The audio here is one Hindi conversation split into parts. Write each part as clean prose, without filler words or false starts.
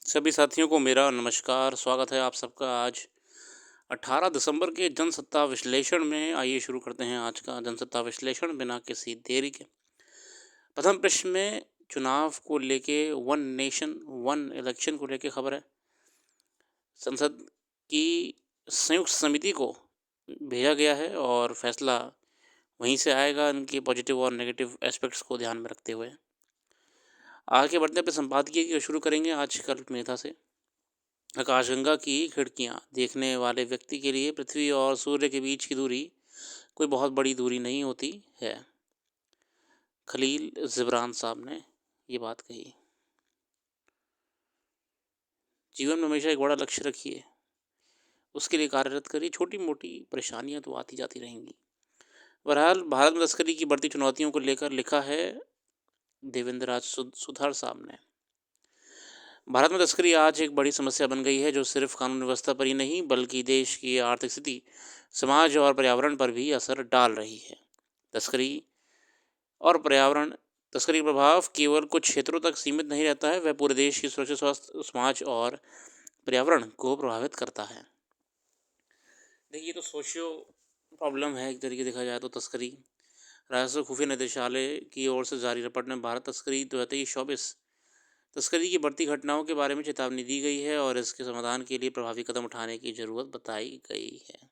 सभी साथियों को मेरा नमस्कार, स्वागत है आप सबका आज 18 दिसंबर के जनसत्ता विश्लेषण में। आइए शुरू करते हैं आज का जनसत्ता विश्लेषण बिना किसी देरी के। प्रथम प्रश्न में चुनाव को लेके वन नेशन वन इलेक्शन को लेके खबर है। संसद की संयुक्त समिति को भेजा गया है और फैसला वहीं से आएगा इनके पॉजिटिव और नेगेटिव एस्पेक्ट्स को ध्यान में रखते हुए। आगे बढ़ते पे संपादकीय की शुरू करेंगे आज कल्प मेधा से। आकाशगंगा की खिड़कियां देखने वाले व्यक्ति के लिए पृथ्वी और सूर्य के बीच की दूरी कोई बहुत बड़ी दूरी नहीं होती है। खलील जिब्रान साहब ने ये बात कही। जीवन में हमेशा एक बड़ा लक्ष्य रखिए, उसके लिए कार्यरत करिए। छोटी मोटी परेशानियां तो आती जाती रहेंगी। बहरहाल भारत में तस्करी की बढ़ती चुनौतियों को लेकर लिखा है देवेंद्र राज सुधार साहब ने। भारत में तस्करी आज एक बड़ी समस्या बन गई है जो सिर्फ कानून व्यवस्था पर ही नहीं बल्कि देश की आर्थिक स्थिति, समाज और पर्यावरण पर भी असर डाल रही है। तस्करी और पर्यावरण तस्करी का प्रभाव केवल कुछ क्षेत्रों तक सीमित नहीं रहता है, वह पूरे देश की सुरक्षा, स्वास्थ्य, समाज और पर्यावरण को प्रभावित करता है। देखिए, तो सोशियो प्रॉब्लम है एक तरीके देखा जाए तो तस्करी। राजस्व खुफिया निदेशालय की ओर से जारी रिपोर्ट में भारत तस्करी 2023-24 तस्करी की बढ़ती घटनाओं के बारे में चेतावनी दी गई है और इसके समाधान के लिए प्रभावी कदम उठाने की जरूरत बताई गई है।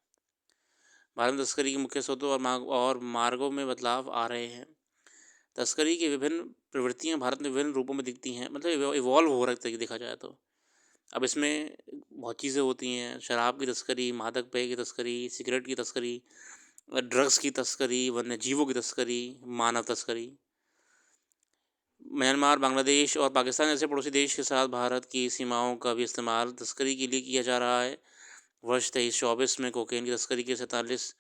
भारत में तस्करी के मुख्य स्रोतों और मार्गों में बदलाव आ रहे हैं। तस्करी की विभिन्न प्रवृत्तियां भारत में विभिन्न रूपों में दिखती हैं, मतलब इवॉल्व हो रहा है देखा जाए तो। अब इसमें बहुत चीज़ें होती हैं। शराब की तस्करी, मादक पेय की तस्करी, सिगरेट की तस्करी, ड्रग्स की तस्करी, वन्य जीवों की तस्करी, मानव तस्करी। म्यांमार, बांग्लादेश और पाकिस्तान जैसे पड़ोसी देश के साथ भारत की सीमाओं का भी इस्तेमाल तस्करी के लिए किया जा रहा है। वर्ष 23-24 में कोकेन की तस्करी के 47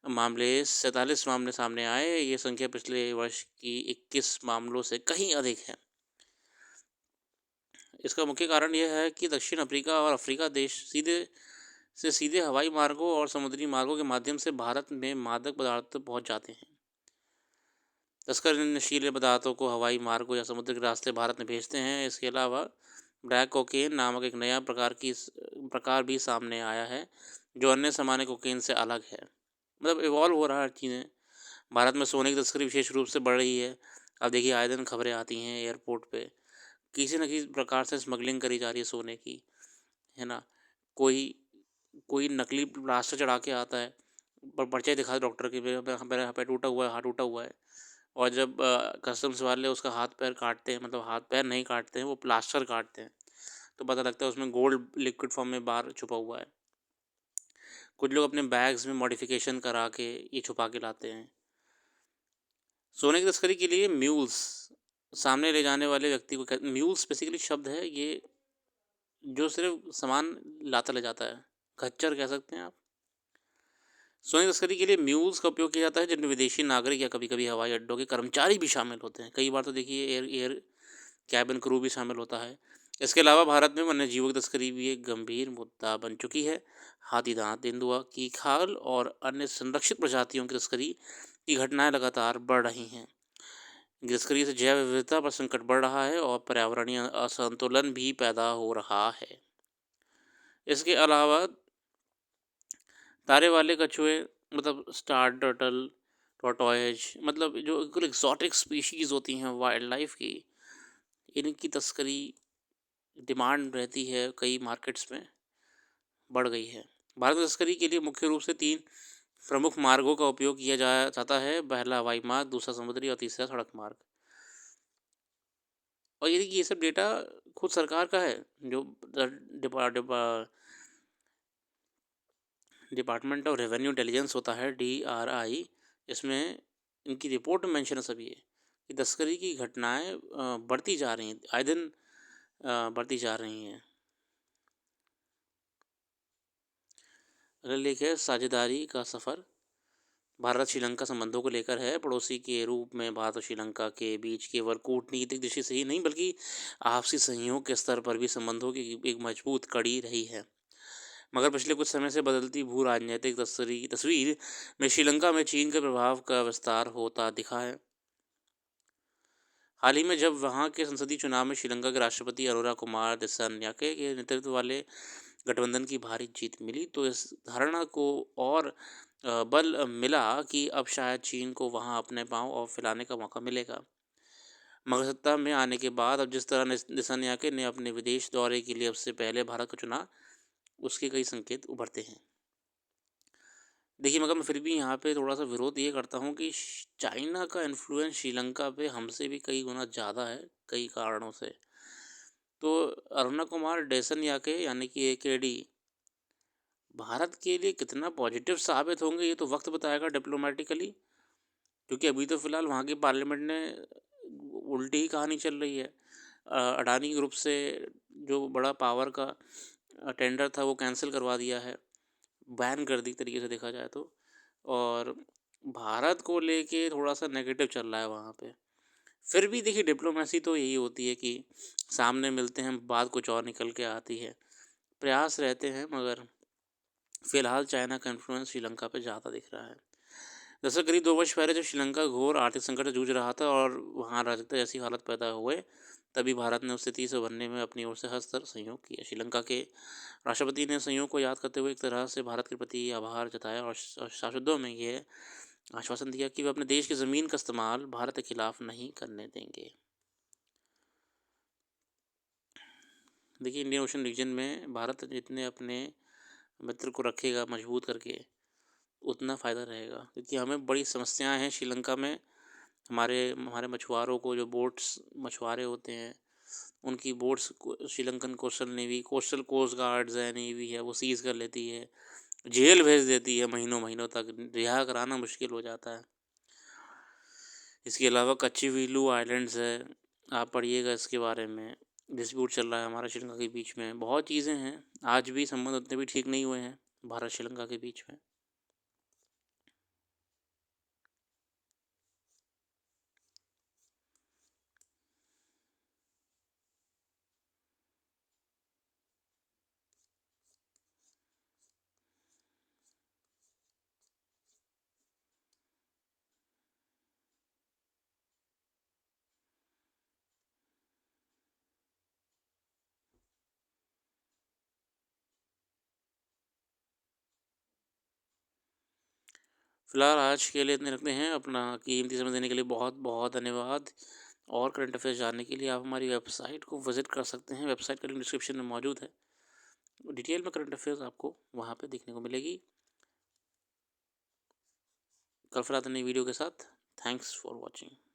मामले सामने आए। ये संख्या पिछले वर्ष की 21 मामलों से कहीं अधिक है। इसका मुख्य कारण यह है कि दक्षिण अफ्रीका और अफ्रीका देश सीधे हवाई मार्गों और समुद्री मार्गों के माध्यम से भारत में मादक पदार्थ पहुंच जाते हैं। तस्कर नशीले पदार्थों को हवाई मार्गों या समुद्र के रास्ते भारत में भेजते हैं। इसके अलावा ब्लैक कोकेन नामक एक नया प्रकार भी सामने आया है जो अन्य सामान्य कोकेन से अलग है। मतलब इवॉल्व हो रहा है चीज़ें। भारत में सोने की तस्करी विशेष रूप से बढ़ रही है। अब देखिए, आए दिन खबरें आती हैं एयरपोर्ट पे किसी न किसी प्रकार से स्मगलिंग करी जा रही है सोने की, है ना। कोई कोई नकली प्लास्टर चढ़ा के आता है, पर पर्चे दिखा डॉक्टर के, मेरा पैर टूटा हुआ है, हाथ टूटा हुआ है। और जब कस्टम्स वाले उसका हाथ पैर काटते हैं, मतलब हाथ पैर नहीं काटते हैं, वो प्लास्टर काटते हैं, तो पता लगता है उसमें गोल्ड लिक्विड फॉर्म में बाहर छुपा हुआ है। कुछ लोग अपने बैग्स में मॉडिफिकेशन करा के ये छुपा के लाते हैं। सोने की तस्करी के लिए म्यूल्स, सामने ले जाने वाले व्यक्ति को म्यूल्स बेसिकली शब्द है ये जो सिर्फ सामान लाता ले जाता है, खच्चर कह सकते हैं आप। सोने की तस्करी के लिए म्यूल्स का उपयोग किया जाता है जिनमें विदेशी नागरिक या कभी कभी हवाई अड्डों के कर्मचारी भी शामिल होते हैं। कई बार तो देखिए एयर कैबिन क्रू भी शामिल होता है। इसके अलावा भारत में वन्य जीवों की तस्करी भी एक गंभीर मुद्दा बन चुकी है। हाथी दांत, तेंदुआ की खाल और अन्य संरक्षित प्रजातियों की तस्करी की घटनाएं लगातार बढ़ रही हैं। तस्करी से जैव विविधता पर संकट बढ़ रहा है और पर्यावरणीय असंतुलन भी पैदा हो रहा है। इसके अलावा तारे वाले कछुए, मतलब स्टार टर्टल, टॉर्टोइज, मतलब जो बिल्कुल एक्सोटिक स्पीशीज होती हैं वाइल्ड लाइफ की, इनकी तस्करी डिमांड रहती है कई मार्केट्स में बढ़ गई है। भारत में तस्करी के लिए मुख्य रूप से 3 प्रमुख मार्गों का उपयोग किया जाता है। पहला हवाई मार्ग, दूसरा समुद्री और तीसरा सड़क मार्ग। और ये सब डेटा खुद सरकार का है, जो डिपार्टमेंट ऑफ रेवेन्यू इंटेलिजेंस होता है, DRI। इसमें इनकी रिपोर्ट में मेंशन है सभी है कि तस्करी की घटनाएं बढ़ती जा रही हैं, आए दिन बढ़ती जा रही हैं। अगला लेख है साझेदारी का सफ़र। भारत श्रीलंका संबंधों को लेकर है। पड़ोसी के रूप में भारत और श्रीलंका के बीच केवल कूटनीतिक दृष्टि से ही नहीं बल्कि आपसी सहयोग के स्तर पर भी संबंधों की एक मजबूत कड़ी रही है। मगर पिछले कुछ समय से बदलती भू राजनीतिक तस्वीर में श्रीलंका में चीन के प्रभाव का विस्तार होता दिखा है। हाल ही में जब वहाँ के संसदीय चुनाव में श्रीलंका के राष्ट्रपति अरोरा कुमार दिस्सनायाके के नेतृत्व वाले गठबंधन की भारी जीत मिली, तो इस धारणा को और बल मिला कि अब शायद चीन को वहाँ अपने पाँव और फैलाने का मौका मिलेगा। मगर सत्ता में आने के बाद अब जिस तरह दिस्सनायाके ने अपने विदेश दौरे के लिए सबसे पहले भारत को चुना, उसके कई संकेत उभरते हैं। देखिए, मगर मैं फिर भी यहाँ पे थोड़ा-सा विरोध ये करता हूँ कि चाइना का इन्फ्लुएंस श्रीलंका पे हमसे भी कई गुना ज़्यादा है, कई कारणों से। तो अरुणा कुमार डेसनियाके यानी कि एकेडी भारत के लिए कितना पॉजिटिव साबित होंगे, ये तो वक्त बताएगा डिप्लोमेटिकली, क्योंकि अभी तो फिलहाल वहाँ की पार्लियामेंट ने उल्टी ही कहानी चल रही है। अडानी ग्रुप से जो बड़ा पावर का टेंडर था वो कैंसिल करवा दिया है, बैन कर दी एक तरीके से देखा जाए तो। और भारत को लेके थोड़ा-सा नेगेटिव चल रहा है वहाँ पे। फिर भी देखिए, डिप्लोमेसी तो यही होती है कि सामने मिलते हैं, बात कुछ और निकल के आती है। प्रयास रहते हैं, मगर फिलहाल चाइना का इन्फ्लुएंस श्रीलंका पे ज़्यादा दिख रहा है। दरअसल करीब 2 वर्ष पहले जब श्रीलंका घोर आर्थिक संकट से जूझ रहा था और वहाँ अराजकता जैसी हालत पैदा हुए, तभी भारत ने उस स्थिति से उभरने में अपनी ओर से हर स्तर सहयोग किया। श्रीलंका के राष्ट्रपति ने सहयोग को याद करते हुए एक तरह से भारत के प्रति आभार जताया और शासकों में यह आश्वासन दिया कि वे अपने देश की ज़मीन का इस्तेमाल भारत के खिलाफ नहीं करने देंगे। देखिए, इंडियन ओशन रीजन में भारत जितने अपने मित्र को रखेगा मजबूत करके, उतना फ़ायदा रहेगा, क्योंकि हमें बड़ी समस्याएं हैं श्रीलंका में। हमारे हमारे मछुआरों को, जो बोट्स मछुआरे होते हैं, उनकी बोट्स को Sri Lankan coastal navy, coastal coast guards है, नेवी है, वो सीज़ कर लेती है, जेल भेज देती है महीनों महीनों तक, रिहा कराना मुश्किल हो जाता है। इसके अलावा कच्चीवीलू आइलैंड्स है, आप पढ़िएगा इसके बारे में, डिस्प्यूट चल रहा है हमारा श्रीलंका के बीच में। बहुत चीज़ें हैं, आज भी संबंध उतने भी ठीक नहीं हुए हैं भारत श्रीलंका के बीच में। फिलहाल आज के लिए इतने रखते हैं। अपना कीमती समय देने के लिए बहुत बहुत धन्यवाद। और करंट अफेयर्स जानने के लिए आप हमारी वेबसाइट को विज़िट कर सकते हैं। वेबसाइट का लिंक डिस्क्रिप्शन में मौजूद है। डिटेल में करंट अफेयर्स आपको वहाँ पे देखने को मिलेगी। कल फिर आते नई वीडियो के साथ। Thanks for watching.